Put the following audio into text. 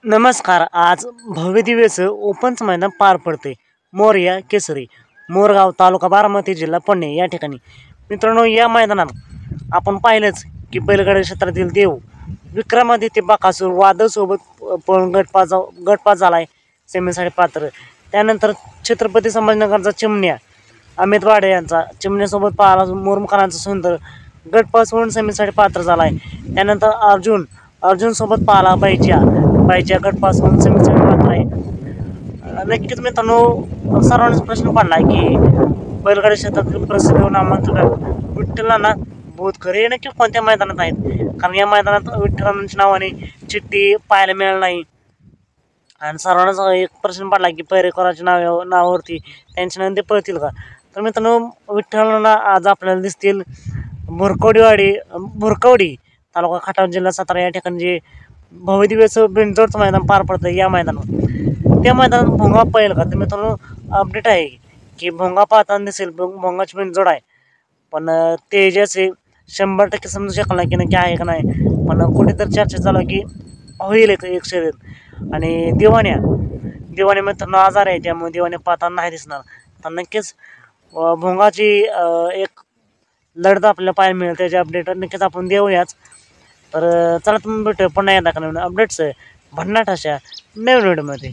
नमस्कार. आज भव्यदिव्यचं ओपनचं मैदान पार पडते. मोरया केसरी, मोरगाव, तालुका बारामती, जिल्हा पुणे या ठिकाणी. मित्रांनो, या मैदानात आपण पाहिलंच की बैलगाडी क्षेत्रातील देव विक्रमादित्य बकासूर वादळसोबत पळून गटपास झाला आहे सेमीसाठी पात्र. त्यानंतर छत्रपती संभाजीनगरचा चिमण्या अमित वाडे यांचा चिमण्यासोबत पाहिला मोरमुखानाचा सुंदर गटपास होऊन सेमीसाठी पात्र झाला आहे. त्यानंतर अर्जुनसोबत पाहिला बाईच्या गटपास होऊन सेमीसाठी पात्र आहे. नक्कीच मित्रांनो, सर्वांनाच प्रश्न पडला आहे की बैलगाडी क्षेत्रातील प्रसिद्ध नामांकित विठ्ठलांना बोधकर हे नक्की कोणत्या मैदानात आहेत, कारण या मैदानात विठ्ठलांच्या नावाने चिठ्ठी पाहायला मिळाली नाही. आणि सर्वांनाच एक प्रश्न पडला की पैरेकराच्या नावावरती त्यांच्या नंदी पळतील का. तर मित्रांनो, विठ्ठलांना आज आपल्याला दिसतील भुरकवडी तालुका खटाव, जिल्हा सातारा या ठिकाणी जे भव्यदिव्यचं बिनजोडचं मैदान पार पडतं. या मैदानात त्या मैदानात भोंगा पाहिलं का. तर मित्रांनो, अपडेट आहे की भोंगा पाहताना दिसेल, भोंगाची बिनजोड आहे. पण ते जे असे 100% समजू शकला की नक्की आहे का नाही. पण कुठेतरी चर्चा चालू की होईल एक शर्यत. आणि दिवाने मित्रांनो आजार आहे, त्यामुळे दिवाने पाहताना नाही दिसणार. तर नक्कीच भोंगाची एक लढत आपल्याला पाहायला मिळेल. त्याचे अपडेट नक्कीच आपण देऊयाच. तर चला तुम्ही भेटूया पुन्हा एकदा का नवीन अपडेट्स भन्नाट अशा नवीन व्हिडिओमध्ये.